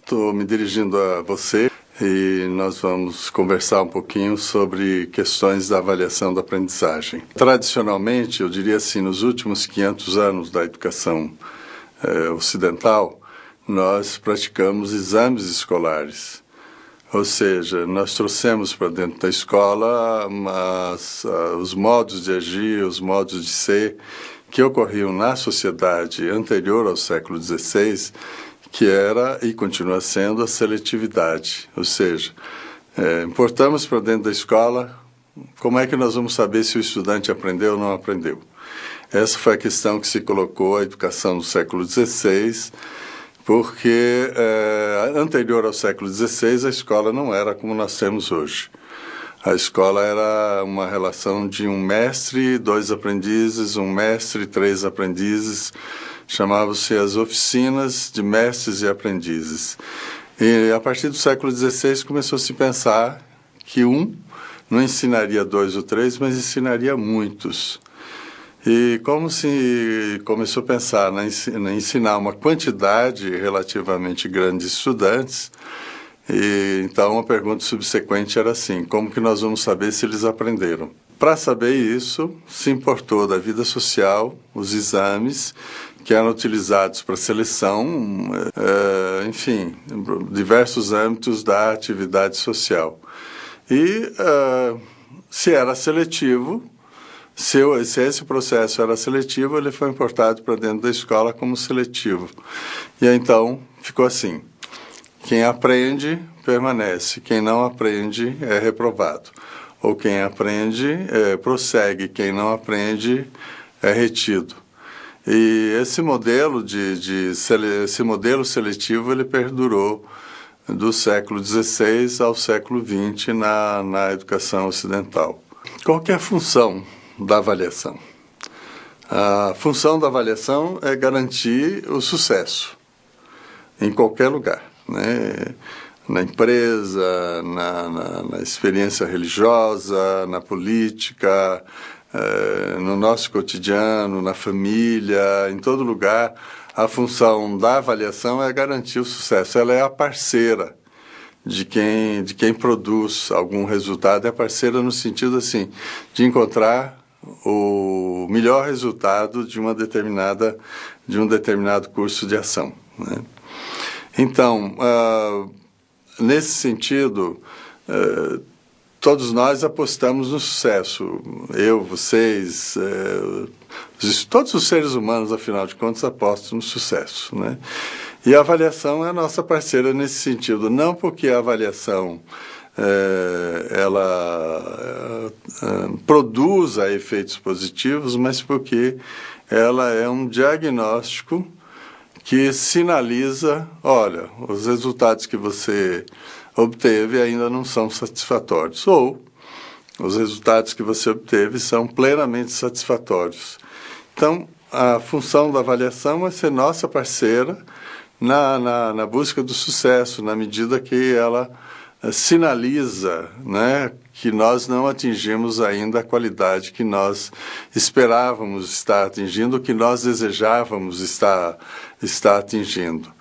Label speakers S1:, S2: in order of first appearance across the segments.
S1: Estou me dirigindo a você e nós vamos conversar um pouquinho sobre questões da avaliação da aprendizagem. Tradicionalmente, eu diria assim, nos últimos 500 anos da educação ocidental, nós praticamos exames escolares. Ou seja, nós trouxemos para dentro da escola os modos de agir, os modos de ser que ocorriam na sociedade anterior ao século XVI, que era e continua sendo a seletividade. Ou seja, importamos para dentro da escola como é que nós vamos saber se o estudante aprendeu ou não aprendeu. Essa foi a questão que se colocou à educação no século XVI, porque anterior ao século XVI a escola não era como nós temos hoje. A escola era uma relação de um mestre, 2 aprendizes, um mestre, 3 aprendizes. Chamavam-se as oficinas de mestres e aprendizes. E a partir do século XVI começou a se pensar que um não ensinaria 2 ou 3, mas ensinaria muitos. E como se começou a pensar em ensinar uma quantidade relativamente grande de estudantes, e então a pergunta subsequente era assim: como que nós vamos saber se eles aprenderam? Para saber isso, se importou da vida social, os exames que eram utilizados para seleção, enfim, diversos âmbitos da atividade social. E se era seletivo, se esse processo era seletivo, ele foi importado para dentro da escola como seletivo. E então ficou assim: quem aprende, permanece. Quem não aprende, é reprovado. Ou quem aprende, prossegue. Quem não aprende, é retido. E esse modelo esse modelo seletivo, ele perdurou do século XVI ao século XX na educação ocidental. Qual que é a função da avaliação? A função da avaliação é garantir o sucesso em qualquer lugar, né? Na empresa, na experiência religiosa, na política, no nosso cotidiano, na família, em todo lugar. A função da avaliação é garantir o sucesso. Ela é a parceira de quem produz algum resultado, é a parceira no sentido assim, de encontrar o melhor resultado de um determinado curso de ação, né? Então, nesse sentido, todos nós apostamos no sucesso. Eu, vocês, todos os seres humanos, afinal de contas, apostam no sucesso, né? E a avaliação é a nossa parceira nesse sentido. Não porque a avaliação ela produza efeitos positivos, mas porque ela é um diagnóstico que sinaliza: olha, os resultados que você obteve ainda não são satisfatórios, ou os resultados que você obteve são plenamente satisfatórios. Então, a função da avaliação é ser nossa parceira na busca do sucesso, na medida que ela sinaliza, né, que nós não atingimos ainda a qualidade que nós esperávamos estar atingindo, que nós desejávamos estar atingindo.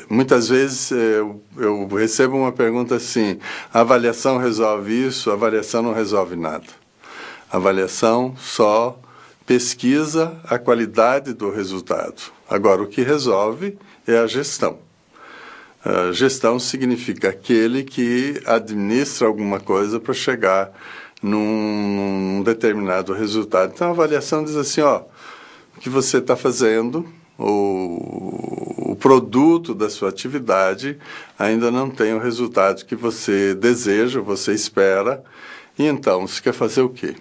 S1: Muitas vezes eu recebo uma pergunta assim: a avaliação resolve isso? A avaliação não resolve nada. A avaliação só pesquisa a qualidade do resultado. Agora, o que resolve é a gestão. A gestão significa aquele que administra alguma coisa para chegar num determinado resultado. Então, a avaliação diz assim: ó, o que você está fazendo, o produto da sua atividade ainda não tem o resultado que você deseja, você espera, e então você quer fazer o quê?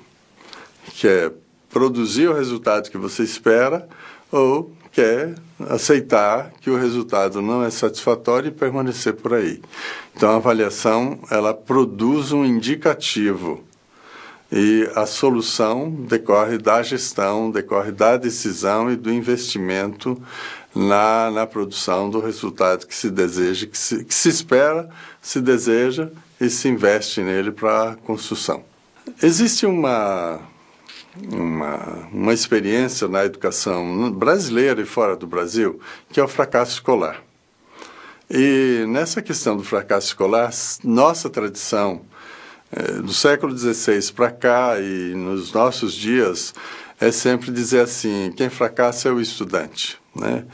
S1: Quer produzir o resultado que você espera ou quer aceitar que o resultado não é satisfatório e permanecer por aí? Então, a avaliação, ela produz um indicativo. E a solução decorre da gestão, decorre da decisão e do investimento na produção do resultado que se deseja, que se espera, se deseja e se investe nele para a construção. Existe uma uma experiência na educação brasileira e fora do Brasil, que é o fracasso escolar. E nessa questão do fracasso escolar, nossa tradição do século XVI para cá e nos nossos dias é sempre dizer assim, quem fracassa é o estudante, né?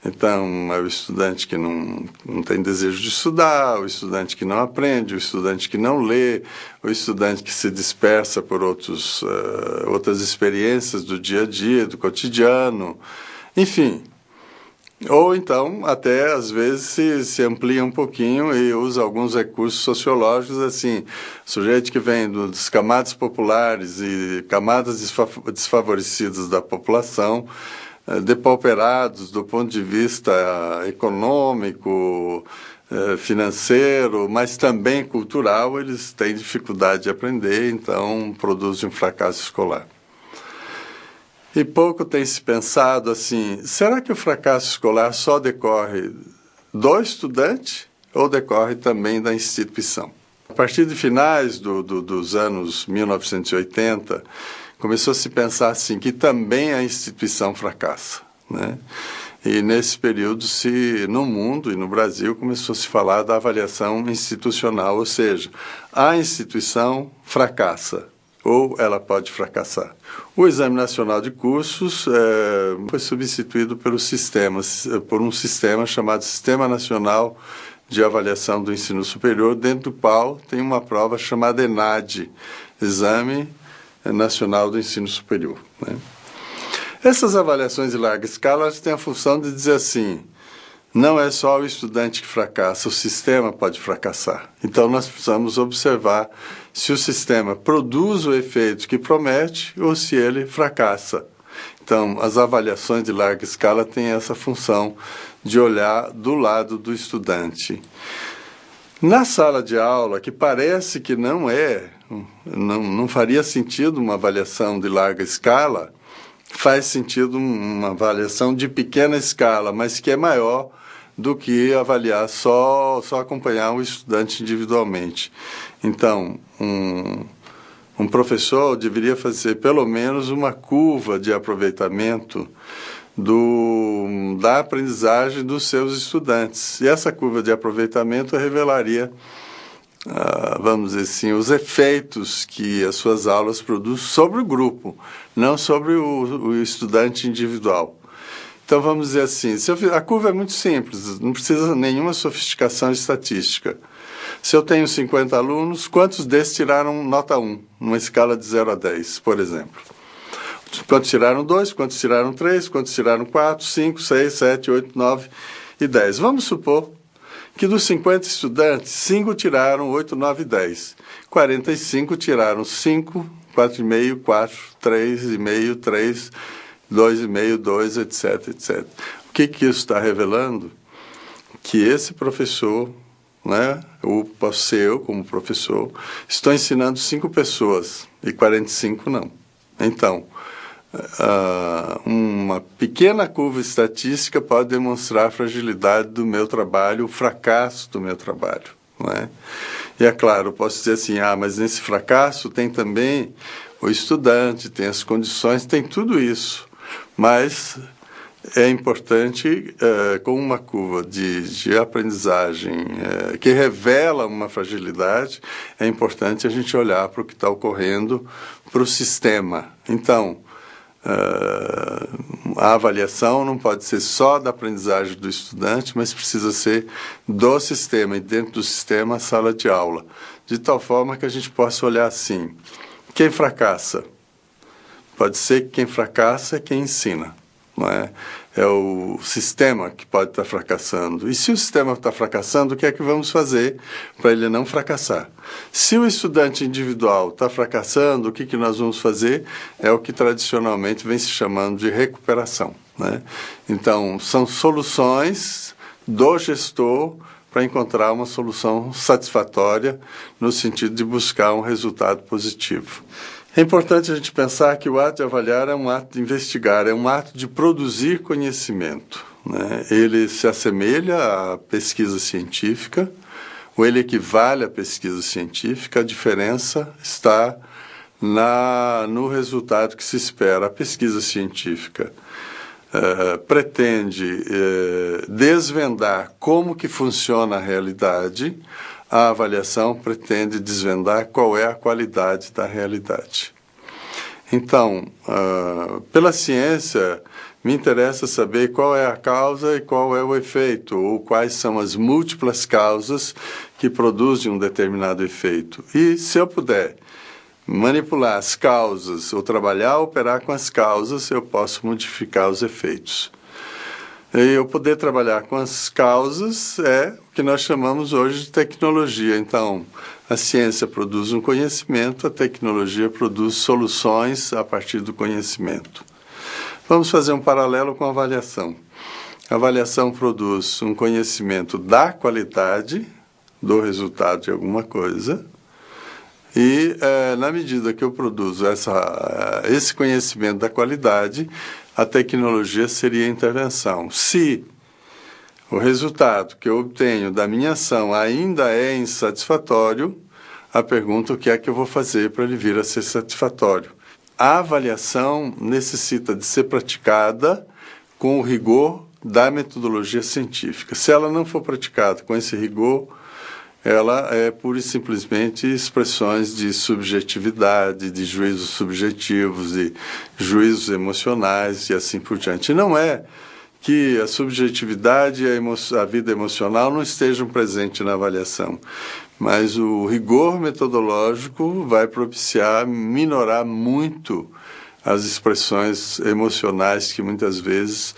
S1: Então, é o estudante que não tem desejo de estudar, o estudante que não aprende, o estudante que não lê, o estudante que se dispersa por outras experiências do dia a dia, do cotidiano, enfim. Ou então, até às vezes se amplia um pouquinho e usa alguns recursos sociológicos, assim, sujeito que vem das camadas populares e camadas desfavorecidas da população, depauperados do ponto de vista econômico, financeiro, mas também cultural, eles têm dificuldade de aprender, então produzem um fracasso escolar. E pouco tem se pensado assim, será que o fracasso escolar só decorre do estudante ou decorre também da instituição? A partir de finais dos anos 1980, começou a se pensar assim, que também a instituição fracassa, né? E nesse período, no mundo e no Brasil, começou a se falar da avaliação institucional, ou seja, a instituição fracassa, ou ela pode fracassar. O Exame Nacional de Cursos foi substituído por um sistema chamado Sistema Nacional de Avaliação do Ensino Superior, dentro do qual tem uma prova chamada ENAD, Exame Nacional do Ensino Superior, né? Essas avaliações de larga escala elas têm a função de dizer assim, não é só o estudante que fracassa, o sistema pode fracassar. Então, nós precisamos observar se o sistema produz o efeito que promete ou se ele fracassa. Então, as avaliações de larga escala têm essa função de olhar do lado do estudante. Na sala de aula, que parece que não faria sentido uma avaliação de larga escala, faz sentido uma avaliação de pequena escala, mas que é maior do que avaliar só acompanhar o estudante individualmente. Então, um professor deveria fazer pelo menos uma curva de aproveitamento da aprendizagem dos seus estudantes. E essa curva de aproveitamento revelaria, vamos dizer assim, os efeitos que as suas aulas produzem sobre o grupo, não sobre o estudante individual. Então, vamos dizer assim, a curva é muito simples, não precisa nenhuma sofisticação estatística. Se eu tenho 50 alunos, quantos desses tiraram nota 1, numa escala de 0 a 10, por exemplo? Quantos tiraram 2, quantos tiraram 3, quantos tiraram 4, 5, 6, 7, 8, 9 e 10. Vamos supor que dos 50 estudantes, 5 tiraram 8, 9 e 10. 45 tiraram 5, 4,5, 4, 3,5, 3, 2,5, 2, etc, etc. O que isso está revelando? Que esse professor, né, ou posso ser eu como professor, estou ensinando 5 pessoas e 45 não. Então, uma pequena curva estatística pode demonstrar a fragilidade do meu trabalho, o fracasso do meu trabalho, não é? E é claro, eu posso dizer assim, mas nesse fracasso tem também o estudante, tem as condições, tem tudo isso. Mas é importante, com uma curva de aprendizagem que revela uma fragilidade, é importante a gente olhar para o que está ocorrendo para o sistema. Então, a avaliação não pode ser só da aprendizagem do estudante, mas precisa ser do sistema, e dentro do sistema a sala de aula, de tal forma que a gente possa olhar assim, quem fracassa? Pode ser que quem fracassa é quem ensina, não é? É o sistema que pode estar fracassando. E se o sistema está fracassando, o que é que vamos fazer para ele não fracassar? Se o estudante individual está fracassando, o que nós vamos fazer? É o que tradicionalmente vem se chamando de recuperação, né? Então, são soluções do gestor para encontrar uma solução satisfatória no sentido de buscar um resultado positivo. É importante a gente pensar que o ato de avaliar é um ato de investigar, é um ato de produzir conhecimento, né? Ele se assemelha à pesquisa científica, ou ele equivale à pesquisa científica, a diferença está no resultado que se espera. A pesquisa científica pretende desvendar como que funciona a realidade, a avaliação pretende desvendar qual é a qualidade da realidade. Então, pela ciência, me interessa saber qual é a causa e qual é o efeito, ou quais são as múltiplas causas que produzem um determinado efeito. E, se eu puder manipular as causas, ou trabalhar, operar com as causas, eu posso modificar os efeitos. E eu poder trabalhar com as causas é o que nós chamamos hoje de tecnologia. Então, a ciência produz um conhecimento, a tecnologia produz soluções a partir do conhecimento. Vamos fazer um paralelo com a avaliação. A avaliação produz um conhecimento da qualidade do resultado de alguma coisa e, na medida que eu produzo esse conhecimento da qualidade, a tecnologia seria a intervenção. Se o resultado que eu obtenho da minha ação ainda é insatisfatório, a pergunta: o que é que eu vou fazer para ele vir a ser satisfatório? A avaliação necessita de ser praticada com o rigor da metodologia científica. Se ela não for praticada com esse rigor, ela é pura e simplesmente expressões de subjetividade, de juízos subjetivos, de juízos emocionais e assim por diante. Não é que a subjetividade e a vida emocional não estejam presentes na avaliação, mas o rigor metodológico vai propiciar minorar muito as expressões emocionais que muitas vezes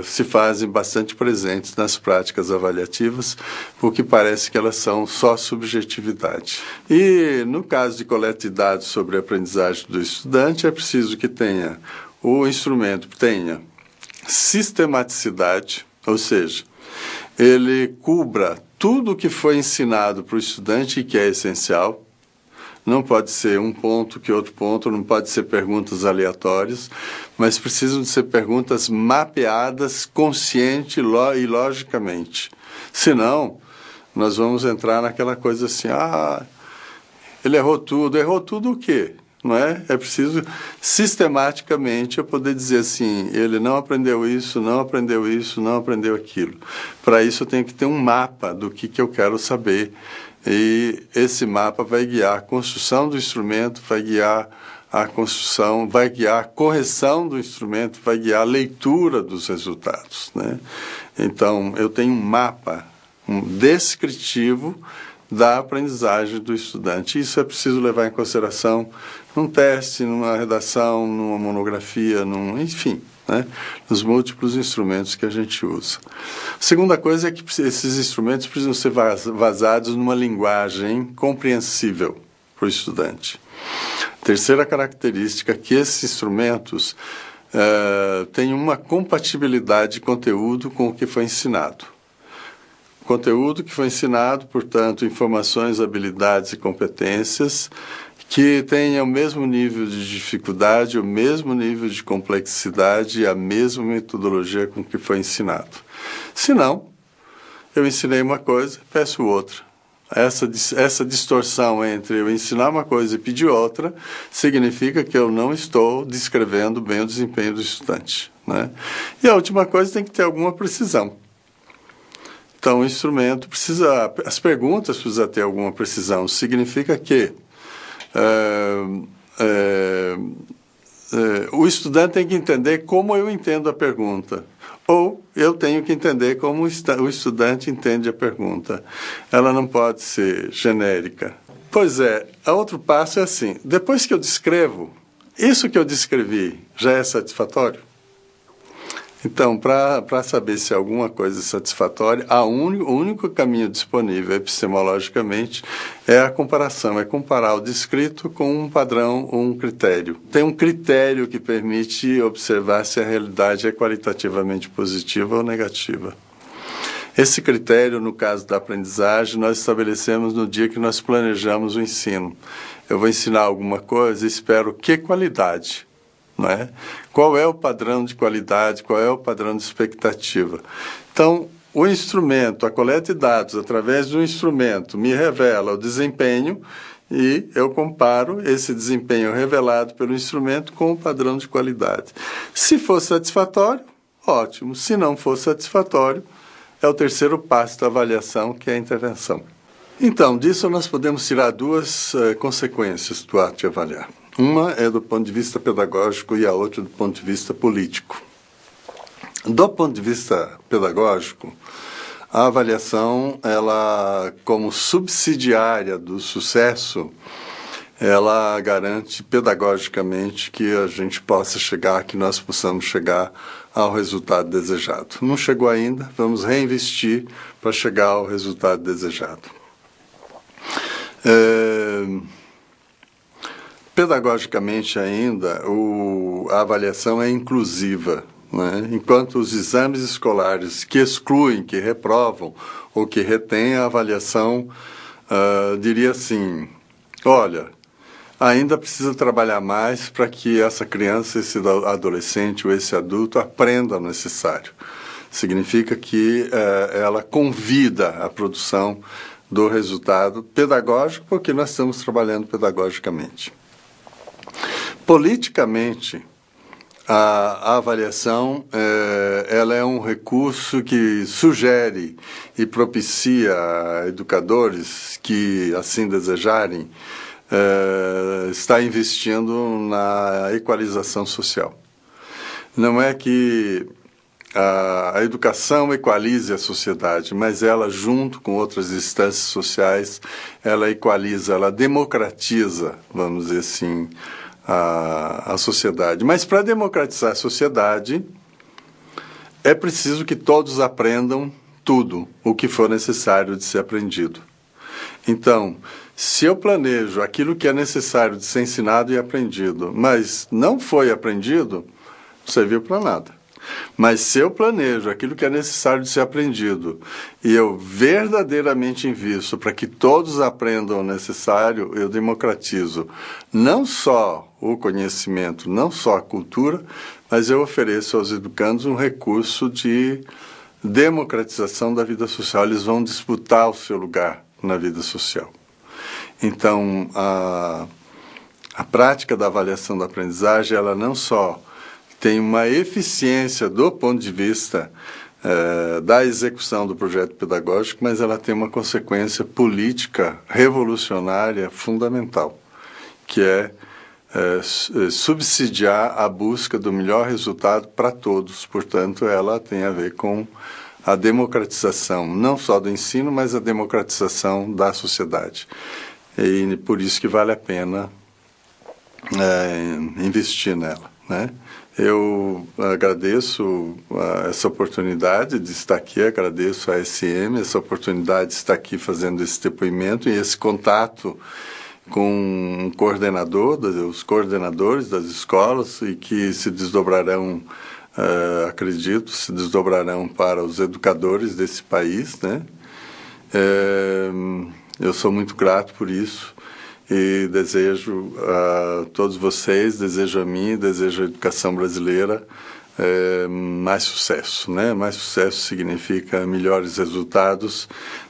S1: se fazem bastante presentes nas práticas avaliativas, porque parece que elas são só subjetividade. E no caso de coleta de dados sobre a aprendizagem do estudante, é preciso que o instrumento tenha sistematicidade, ou seja, ele cubra tudo o que foi ensinado para o estudante e que é essencial. Não pode ser um ponto que outro ponto, não pode ser perguntas aleatórias, mas precisam de ser perguntas mapeadas, consciente e logicamente. Senão, nós vamos entrar naquela coisa assim: ele errou tudo o quê? Não é? É preciso sistematicamente eu poder dizer assim: ele não aprendeu isso, não aprendeu isso, não aprendeu aquilo. Para isso eu tenho que ter um mapa do que eu quero saber. E esse mapa vai guiar a construção do instrumento, vai guiar a construção, vai guiar a correção do instrumento, vai guiar a leitura dos resultados, né? Então, eu tenho um mapa descritivo da aprendizagem do estudante. Isso é preciso levar em consideração num teste, numa redação, numa monografia, enfim, né? Nos múltiplos instrumentos que a gente usa. A segunda coisa é que esses instrumentos precisam ser vazados numa linguagem compreensível para o estudante. Terceira característica é que esses instrumentos têm uma compatibilidade de conteúdo com o que foi ensinado. Conteúdo que foi ensinado, portanto, informações, habilidades e competências que tenha o mesmo nível de dificuldade, o mesmo nível de complexidade e a mesma metodologia com que foi ensinado. Se não, eu ensinei uma coisa, peço outra. Essa distorção entre eu ensinar uma coisa e pedir outra significa que eu não estou descrevendo bem o desempenho do estudante, né? E a última coisa, tem que ter alguma precisão. Então, o instrumento as perguntas precisam ter alguma precisão. Significa que o estudante tem que entender como eu entendo a pergunta, ou eu tenho que entender como o estudante entende a pergunta. Ela não pode ser genérica. Pois é, outro passo é assim: depois que eu descrevo, isso que eu descrevi já é satisfatório? Então, para saber se alguma coisa é satisfatória, o único caminho disponível epistemologicamente é a comparação, é comparar o descrito com um padrão ou um critério. Tem um critério que permite observar se a realidade é qualitativamente positiva ou negativa. Esse critério, no caso da aprendizagem, nós estabelecemos no dia que nós planejamos o ensino. Eu vou ensinar alguma coisa e espero que qualidade. Não é? Qual é o padrão de qualidade, qual é o padrão de expectativa? Então, o instrumento, a coleta de dados através do instrumento me revela o desempenho e eu comparo esse desempenho revelado pelo instrumento com o padrão de qualidade. Se for satisfatório, ótimo. Se não for satisfatório, é o terceiro passo da avaliação, que é a intervenção. Então, disso nós podemos tirar duas consequências do ato de avaliar. Uma é do ponto de vista pedagógico e a outra do ponto de vista político. Do ponto de vista pedagógico, a avaliação, ela, como subsidiária do sucesso, ela garante pedagogicamente que a gente possa chegar, que nós possamos chegar ao resultado desejado. Não chegou ainda, vamos reinvestir para chegar ao resultado desejado. Pedagogicamente ainda, a avaliação é inclusiva, né? Enquanto os exames escolares que excluem, que reprovam ou que retêm a avaliação, diria assim, olha, ainda precisa trabalhar mais para que essa criança, esse adolescente ou esse adulto aprenda o necessário. Significa que ela convida a produção do resultado pedagógico, porque nós estamos trabalhando pedagogicamente. Politicamente, a avaliação ela é um recurso que sugere e propicia a educadores que assim desejarem estar investindo na equalização social. Não é que a educação equalize a sociedade, mas ela, junto com outras instâncias sociais, ela equaliza, ela democratiza, vamos dizer assim, a sociedade. Mas para democratizar a sociedade, é preciso que todos aprendam tudo o que for necessário de ser aprendido. Então, se eu planejo aquilo que é necessário de ser ensinado e aprendido, mas não foi aprendido, não serviu para nada. Mas se eu planejo aquilo que é necessário de ser aprendido e eu verdadeiramente invisto para que todos aprendam o necessário, eu democratizo não só o conhecimento, não só a cultura, mas eu ofereço aos educandos um recurso de democratização da vida social. Eles vão disputar o seu lugar na vida social. Então, a prática da avaliação da aprendizagem, ela não só tem uma eficiência do ponto de vista da execução do projeto pedagógico, mas ela tem uma consequência política revolucionária fundamental, que é subsidiar a busca do melhor resultado para todos. Portanto, ela tem a ver com a democratização, não só do ensino, mas a democratização da sociedade. E por isso que vale a pena investir nela, né? Eu agradeço essa oportunidade de estar aqui, agradeço a SM, essa oportunidade de estar aqui fazendo esse depoimento e esse contato com um coordenador, os coordenadores das escolas, e que se desdobrarão, acredito, se desdobrarão para os educadores desse país, né? Eu sou muito grato por isso. E desejo a todos vocês, desejo a mim, desejo a educação brasileira mais sucesso, né? Mais sucesso significa melhores resultados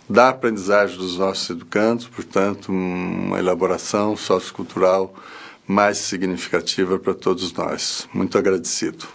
S1: da aprendizagem dos nossos educandos, portanto, uma elaboração sociocultural mais significativa para todos nós. Muito agradecido.